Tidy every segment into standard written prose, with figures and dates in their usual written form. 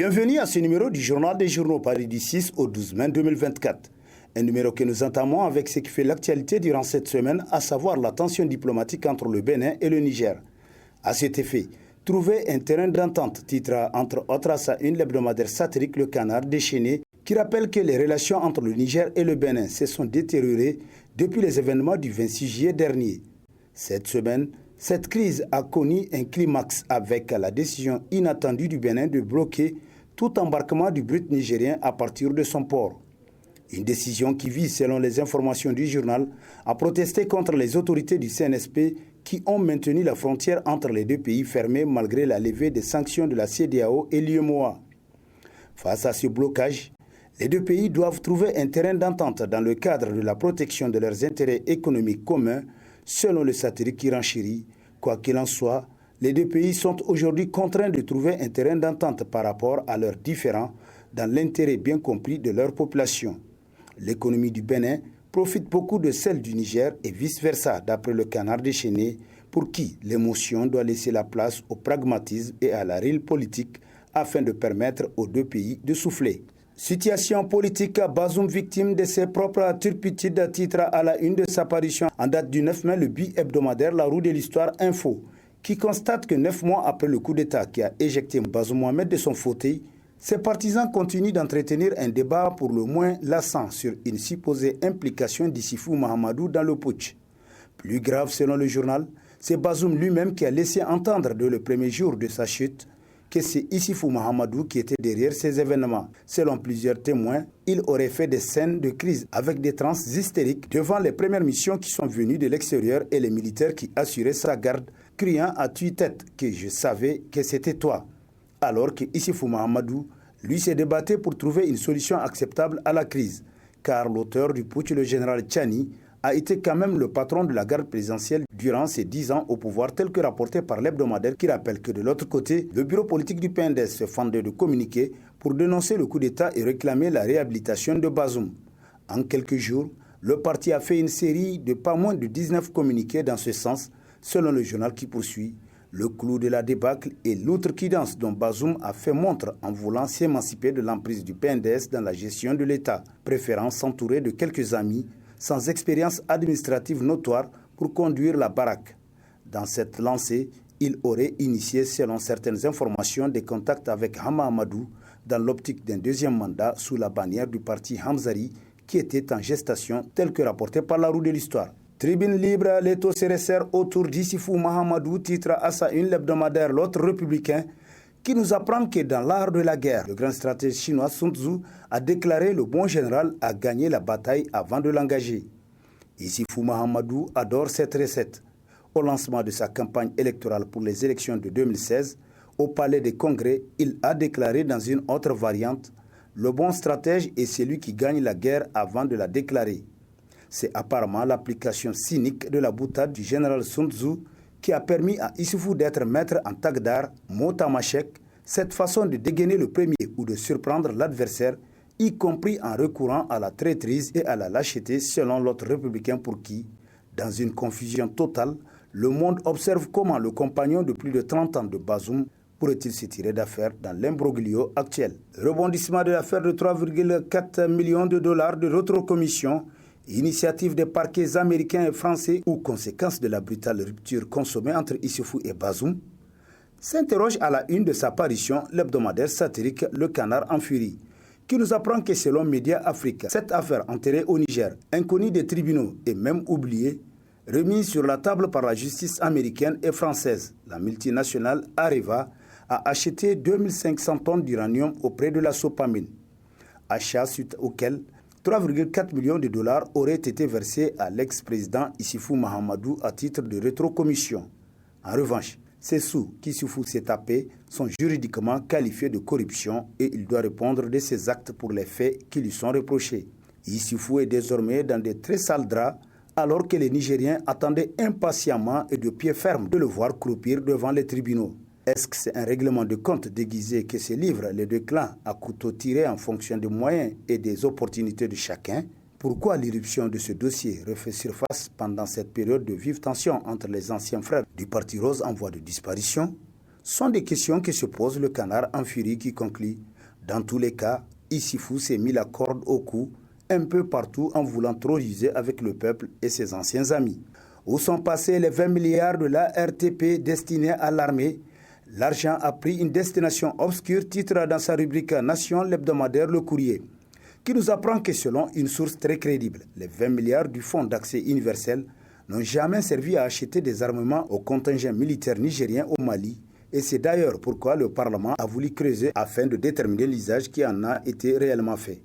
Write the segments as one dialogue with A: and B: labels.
A: Bienvenue à ce numéro du Journal des Journaux Paris du 6 au 12 mai 2024. Un numéro que nous entamons avec ce qui fait l'actualité durant cette semaine, à savoir la tension diplomatique entre le Bénin et le Niger. À cet effet, trouver un terrain d'entente, titre entre autres à sa une l'hebdomadaire satirique Le Canard déchaîné, qui rappelle que les relations entre le Niger et le Bénin se sont détériorées depuis les événements du 26 juillet dernier. Cette semaine, cette crise a connu un climax avec la décision inattendue du Bénin de bloquer tout embarquement du brut nigérien à partir de son port. Une décision qui vise, selon les informations du journal, à protester contre les autorités du CNSP qui ont maintenu la frontière entre les deux pays fermée malgré la levée des sanctions de la CEDEAO et l'UEMOA. Face à ce blocage, les deux pays doivent trouver un terrain d'entente dans le cadre de la protection de leurs intérêts économiques communs, selon le satirique qui renchérit. Quoi qu'il en soit, les deux pays sont aujourd'hui contraints de trouver un terrain d'entente par rapport à leurs différends dans l'intérêt bien compris de leur population. L'économie du Bénin profite beaucoup de celle du Niger et vice-versa, d'après le Canard déchaîné, pour qui l'émotion doit laisser la place au pragmatisme et à la réelle politique afin de permettre aux deux pays de souffler. Situation politique, Bazoum victime de ses propres turpitudes, titre à la une de sa parution en date du 9 mai, le bi-hebdomadaire La Roue de l'Histoire Info, qui constate que 9 mois après le coup d'État qui a éjecté Bazoum Mohamed de son fauteuil, ses partisans continuent d'entretenir un débat pour le moins lassant sur une supposée implication d'Issifou Mahamadou dans le putsch. Plus grave selon le journal, c'est Bazoum lui-même qui a laissé entendre dès le premier jour de sa chute que c'est Issifou Mahamadou qui était derrière ces événements. Selon plusieurs témoins, il aurait fait des scènes de crise avec des transes hystériques devant les premières missions qui sont venues de l'extérieur et les militaires qui assuraient sa garde, criant à tue-tête que je savais que c'était toi. Alors que Issifou Mahamadou, lui, se débattait pour trouver une solution acceptable à la crise, car l'auteur du putsch, le général Tchani, a été quand même le patron de la garde présidentielle durant ses 10 ans au pouvoir, tel que rapporté par l'hebdomadaire qui rappelle que de l'autre côté, le bureau politique du PNDS se fendait de communiquer pour dénoncer le coup d'État et réclamer la réhabilitation de Bazoum. En quelques jours, le parti a fait une série de pas moins de 19 communiqués dans ce sens, selon le journal qui poursuit. Le clou de la débâcle est l'outrecuidance dont Bazoum a fait montre en voulant s'émanciper de l'emprise du PNDS dans la gestion de l'État, préférant s'entourer de quelques amis sans expérience administrative notoire pour conduire la baraque. Dans cette lancée, il aurait initié, selon certaines informations, des contacts avec Hama Amadou dans l'optique d'un deuxième mandat sous la bannière du parti Hamzari qui était en gestation, tel que rapporté par La Roue de l'Histoire. Tribune libre, les taux se resserrent autour d'Issifou Mahamadou, titre à sa une l'hebdomadaire L'autre républicain, qui nous apprend que dans l'art de la guerre, le grand stratège chinois Sun Tzu a déclaré le bon général a gagné la bataille avant de l'engager. Issifou Mahamadou adore cette recette. Au lancement de sa campagne électorale pour les élections de 2016, au Palais des Congrès, il a déclaré dans une autre variante « Le bon stratège est celui qui gagne la guerre avant de la déclarer ». C'est apparemment l'application cynique de la boutade du général Sun Tzu qui a permis à Issifou d'être maître en tagdar, mot à machek, cette façon de dégainer le premier ou de surprendre l'adversaire, y compris en recourant à la traîtrise et à la lâcheté selon l'autre républicain pour qui, dans une confusion totale, le monde observe comment le compagnon de plus de 30 ans de Bazoum pourrait-il se tirer d'affaire dans l'imbroglio actuel. Rebondissement de l'affaire de 3,4 millions de dollars de rétrocommission, initiative des parquets américains et français ou conséquence de la brutale rupture consommée entre Issifou et Bazoum, s'interroge à la une de sa parution l'hebdomadaire satirique Le Canard en furie, qui nous apprend que selon Média Africa, cette affaire enterrée au Niger, inconnue des tribunaux et même oubliée, remise sur la table par la justice américaine et française, la multinationale Areva a acheté 2500 tonnes d'uranium auprès de la Sopamine, achat suite auquel 3,4 millions de dollars auraient été versés à l'ex-président Issifou Mahamadou à titre de rétrocommission. En revanche, ces sous qu'Issifou s'est tapés sont juridiquement qualifiés de corruption et il doit répondre de ses actes pour les faits qui lui sont reprochés. Issifou est désormais dans de très sales draps alors que les Nigériens attendaient impatiemment et de pied ferme de le voir croupir devant les tribunaux. Est-ce que c'est un règlement de compte déguisé que se livrent les deux clans à couteau tiré en fonction des moyens et des opportunités de chacun? Pourquoi l'irruption de ce dossier refait surface pendant cette période de vive tension entre les anciens frères du Parti Rose en voie de disparition? Sont des questions que se pose le Canard en furie qui conclut Dans tous les cas, Issoufou s'est mis la corde au cou un peu partout en voulant trop user avec le peuple et ses anciens amis. Où sont passés les 20 milliards de la RTP destinés à l'armée? L'argent a pris une destination obscure, titre dans sa rubrique Nation l'hebdomadaire Le Courrier, qui nous apprend que selon une source très crédible, les 20 milliards du Fonds d'accès universel n'ont jamais servi à acheter des armements au contingent militaire nigérien au Mali, et c'est d'ailleurs pourquoi le Parlement a voulu creuser afin de déterminer l'usage qui en a été réellement fait.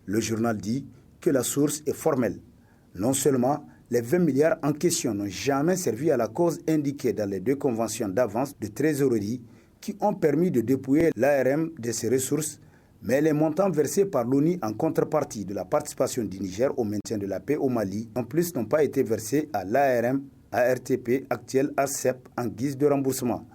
A: Le journal dit que la source est formelle. Non seulement les 20 milliards en question n'ont jamais servi à la cause indiquée dans les 2 conventions d'avance de trésorerie qui ont permis de dépouiller l'ARM de ses ressources, mais les montants versés par l'ONU en contrepartie de la participation du Niger au maintien de la paix au Mali en plus n'ont pas été versés à l'ARM, ARTP, actuel ARCEP, en guise de remboursement.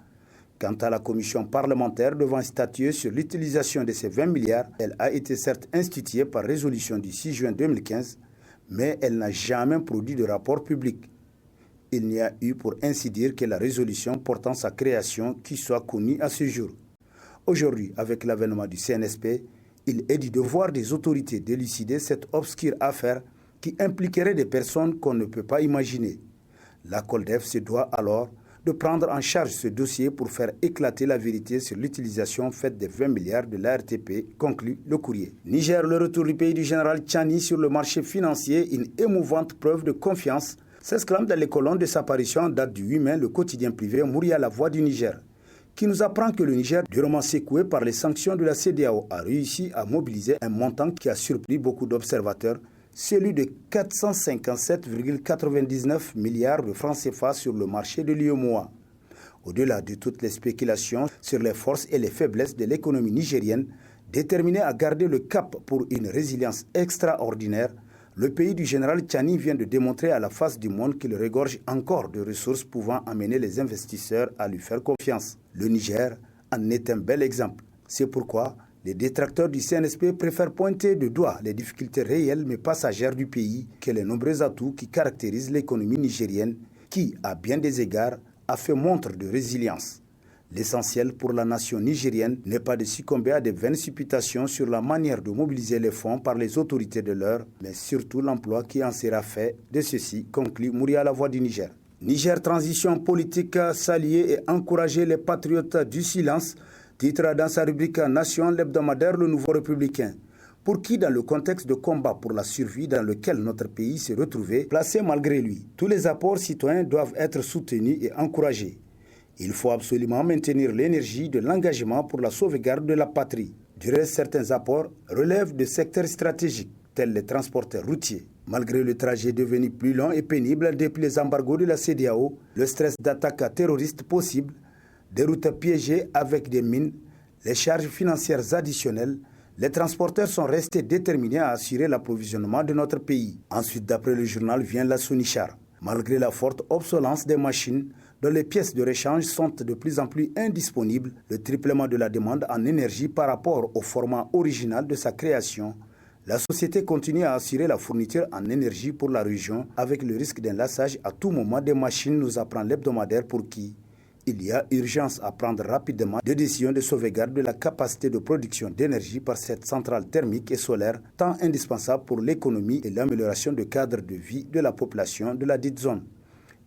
A: Quant à la commission parlementaire devant statuer sur l'utilisation de ces 20 milliards, elle a été certes instituée par résolution du 6 juin 2015, mais elle n'a jamais produit de rapport public. Il n'y a eu pour ainsi dire que la résolution portant sa création qui soit connue à ce jour. Aujourd'hui, avec l'avènement du CNSP, il est du devoir des autorités d'élucider cette obscure affaire qui impliquerait des personnes qu'on ne peut pas imaginer. La COLDEF se doit alors de prendre en charge ce dossier pour faire éclater la vérité sur l'utilisation faite des 20 milliards de l'ARTP, conclut Le Courrier. Niger, le retour du pays du général Tchani sur le marché financier, une émouvante preuve de confiance, s'exclame dans les colonnes de sa parution en date du 8 mai le quotidien privé Mouria La Voix du Niger, qui nous apprend que le Niger, durement secoué par les sanctions de la CEDEAO, a réussi à mobiliser un montant qui a surpris beaucoup d'observateurs, celui de 457,99 milliards de francs CFA sur le marché de l'UEMOA. Au-delà de toutes les spéculations sur les forces et les faiblesses de l'économie nigérienne, déterminée à garder le cap pour une résilience extraordinaire, le pays du général Tchani vient de démontrer à la face du monde qu'il regorge encore de ressources pouvant amener les investisseurs à lui faire confiance. Le Niger en est un bel exemple. C'est pourquoi les détracteurs du CNSP préfèrent pointer du doigt les difficultés réelles mais passagères du pays que les nombreux atouts qui caractérisent l'économie nigérienne qui, à bien des égards, a fait montre de résilience. L'essentiel pour la nation nigérienne n'est pas de succomber à des vaines supputations sur la manière de mobiliser les fonds par les autorités de l'heure, mais surtout l'emploi qui en sera fait de ceci, conclut Mouria La Voix du Niger. Niger, transition politique, saluer et encourager les patriotes du silence, titre dans sa rubrique Nation l'hebdomadaire Le Nouveau Républicain, pour qui, dans le contexte de combat pour la survie dans lequel notre pays s'est retrouvé, placé malgré lui, tous les apports citoyens doivent être soutenus et encouragés. Il faut absolument maintenir l'énergie de l'engagement pour la sauvegarde de la patrie. Du reste, certains apports relèvent de secteurs stratégiques, tels les transporteurs routiers. Malgré le trajet devenu plus long et pénible depuis les embargos de la CEDEAO, le stress d'attaques terroristes possibles, des routes piégées avec des mines, les charges financières additionnelles, les transporteurs sont restés déterminés à assurer l'approvisionnement de notre pays. Ensuite, d'après le journal, vient la Sonichar. Malgré la forte obsolescence des machines, dont les pièces de rechange sont de plus en plus indisponibles, le triplement de la demande en énergie par rapport au format original de sa création, la société continue à assurer la fourniture en énergie pour la région avec le risque d'un lassage à tout moment des machines, nous apprend l'hebdomadaire pour qui il y a urgence à prendre rapidement des décisions de sauvegarde de la capacité de production d'énergie par cette centrale thermique et solaire, tant indispensable pour l'économie et l'amélioration du cadre de vie de la population de la dite zone.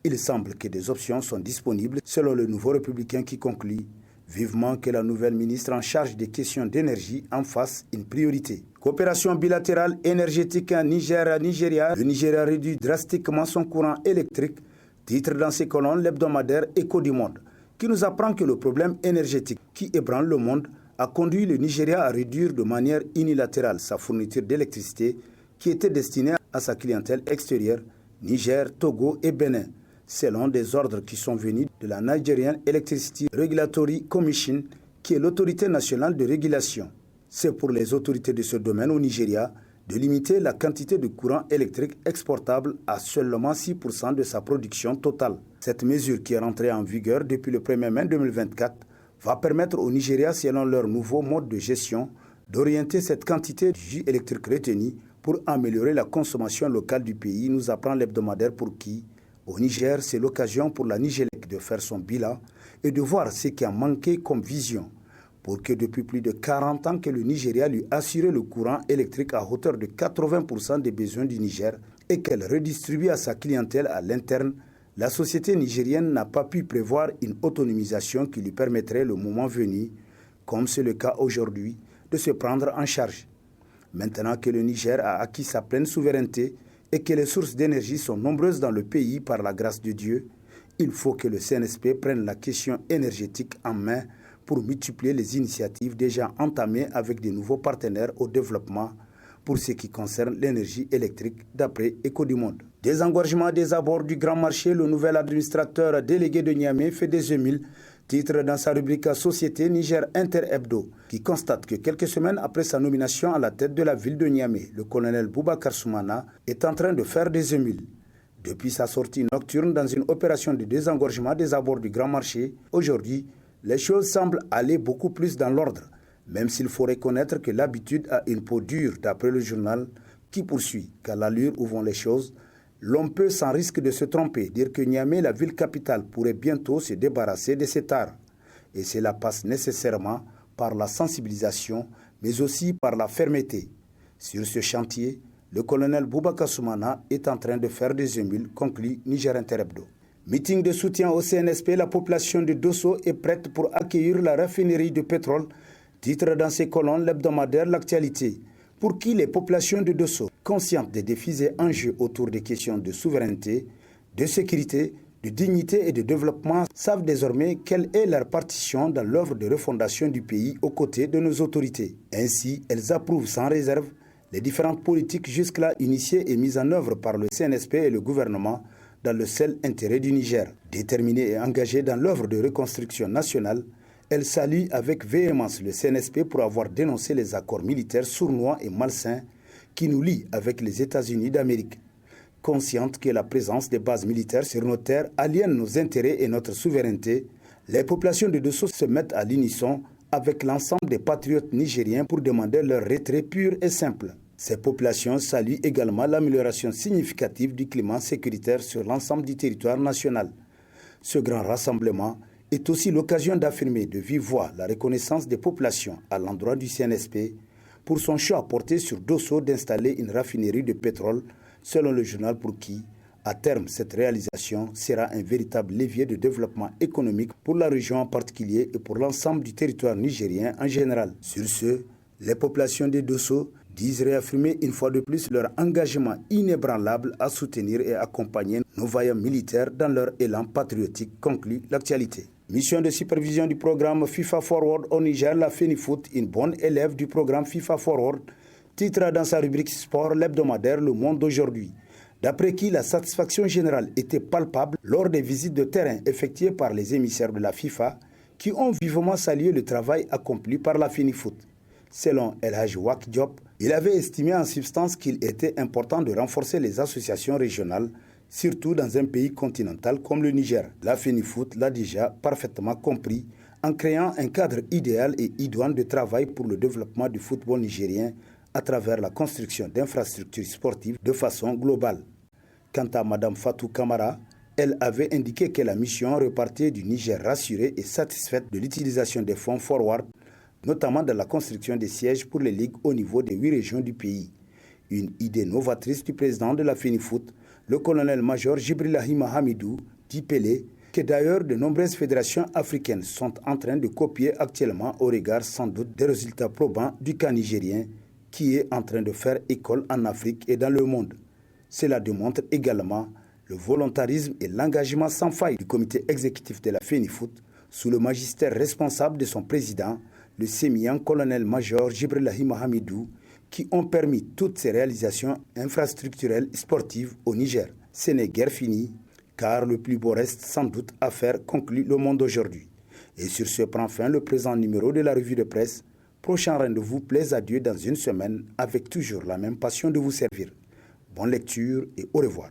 A: Il semble que des options sont disponibles selon le Nouveau Républicain qui conclut vivement que la nouvelle ministre en charge des questions d'énergie en fasse une priorité. Coopération bilatérale énergétique Niger-Nigeria. Le Nigeria réduit drastiquement son courant électrique, titre dans ses colonnes l'hebdomadaire Écho du Monde, qui nous apprend que le problème énergétique qui ébranle le monde a conduit le Nigeria à réduire de manière unilatérale sa fourniture d'électricité qui était destinée à sa clientèle extérieure, Niger, Togo et Bénin, selon des ordres qui sont venus de la Nigerian Electricity Regulatory Commission, qui est l'autorité nationale de régulation. C'est pour les autorités de ce domaine au Nigeria de limiter la quantité de courant électrique exportable à seulement 6% de sa production totale. Cette mesure, qui est rentrée en vigueur depuis le 1er mai 2024, va permettre au Nigeria, selon leur nouveau mode de gestion, d'orienter cette quantité de jus électrique retenue pour améliorer la consommation locale du pays, nous apprend l'hebdomadaire pour qui, au Niger, c'est l'occasion pour la Nigélec de faire son bilan et de voir ce qui a manqué comme vision. pour que depuis plus de 40 ans que le Nigeria lui assurait le courant électrique à hauteur de 80% des besoins du Niger et qu'elle redistribue à sa clientèle à l'interne, la société nigérienne n'a pas pu prévoir une autonomisation qui lui permettrait le moment venu, comme c'est le cas aujourd'hui, de se prendre en charge. Maintenant que le Niger a acquis sa pleine souveraineté et que les sources d'énergie sont nombreuses dans le pays par la grâce de Dieu, il faut que le CNSP prenne la question énergétique en main pour multiplier les initiatives déjà entamées avec de nouveaux partenaires au développement pour ce qui concerne l'énergie électrique d'après Écho du Monde. Désengorgement des abords du Grand Marché, le nouvel administrateur délégué de Niamey fait des émules, titre dans sa rubrique Société Niger Inter Hebdo, qui constate que quelques semaines après sa nomination à la tête de la ville de Niamey, le colonel Boubacar Soumana est en train de faire des émules. Depuis sa sortie nocturne dans une opération de désengorgement des abords du Grand Marché, aujourd'hui, les choses semblent aller beaucoup plus dans l'ordre, même s'il faut reconnaître que l'habitude a une peau dure d'après le journal qui poursuit qu'à l'allure où vont les choses, l'on peut sans risque de se tromper dire que Niamey, la ville capitale, pourrait bientôt se débarrasser de cet art. Et cela passe nécessairement par la sensibilisation, mais aussi par la fermeté. Sur ce chantier, le colonel Boubacar Soumana est en train de faire des émules, conclut Niger Inter Hebdo. Meeting de soutien au CNSP, la population de Dosso est prête pour accueillir la raffinerie de pétrole. Titre dans ses colonnes l'hebdomadaire L'actualité, pour qui les populations de Dosso, conscientes des défis et enjeux autour des questions de souveraineté, de sécurité, de dignité et de développement, savent désormais quelle est leur partition dans l'œuvre de refondation du pays aux côtés de nos autorités. Ainsi, elles approuvent sans réserve les différentes politiques jusque-là initiées et mises en œuvre par le CNSP et le gouvernement dans le seul intérêt du Niger. Déterminées et engagées dans l'œuvre de reconstruction nationale, elle salue avec véhémence le CNSP pour avoir dénoncé les accords militaires sournois et malsains qui nous lient avec les États-Unis d'Amérique. Consciente que la présence des bases militaires sur nos terres aliène nos intérêts et notre souveraineté, les populations de Dosso se mettent à l'unisson avec l'ensemble des patriotes nigériens pour demander leur retrait pur et simple. Ces populations saluent également l'amélioration significative du climat sécuritaire sur l'ensemble du territoire national. Ce grand rassemblement est aussi l'occasion d'affirmer de vive voix la reconnaissance des populations à l'endroit du CNSP pour son choix porté sur Dosso d'installer une raffinerie de pétrole, selon le journal pour qui, à terme, cette réalisation sera un véritable levier de développement économique pour la région en particulier et pour l'ensemble du territoire nigérien en général. Sur ce, les populations de Dosso disent réaffirmer une fois de plus leur engagement inébranlable à soutenir et accompagner nos vaillants militaires dans leur élan patriotique, conclut l'actualité. Mission de supervision du programme FIFA Forward au Niger, la FENIFOOT, une bonne élève du programme FIFA Forward, titre dans sa rubrique sport l'hebdomadaire Le Monde d'aujourd'hui, d'après qui la satisfaction générale était palpable lors des visites de terrain effectuées par les émissaires de la FIFA qui ont vivement salué le travail accompli par la FENIFOOT. Selon El Hadj Wak Diop, il avait estimé en substance qu'il était important de renforcer les associations régionales, surtout dans un pays continental comme le Niger. La FENIFOOT l'a déjà parfaitement compris en créant un cadre idéal et idoine de travail pour le développement du football nigérien à travers la construction d'infrastructures sportives de façon globale. Quant à Mme Fatou Kamara, elle avait indiqué que la mission repartait du Niger rassuré et satisfaite de l'utilisation des fonds Forward, notamment dans la construction des sièges pour les ligues au niveau des 8 régions du pays. Une idée novatrice du président de la FENIFOOT, le colonel-major Djibrilahi Mahamidou, dit Pelé, que d'ailleurs de nombreuses fédérations africaines sont en train de copier actuellement au regard sans doute des résultats probants du cas nigérien, qui est en train de faire école en Afrique et dans le monde. Cela démontre également le volontarisme et l'engagement sans faille du comité exécutif de la FENIFOOT, sous le magistère responsable de son président, le sémillant colonel-major Djibrilahi Mahamidou, qui ont permis toutes ces réalisations infrastructurelles sportives au Niger. Ce n'est guère fini, car le plus beau reste sans doute à faire, conclut Le Monde aujourd'hui. Et sur ce prend fin le présent numéro de la revue de presse. Prochain rendez-vous, plaise à Dieu dans une semaine, avec toujours la même passion de vous servir. Bonne lecture et au revoir.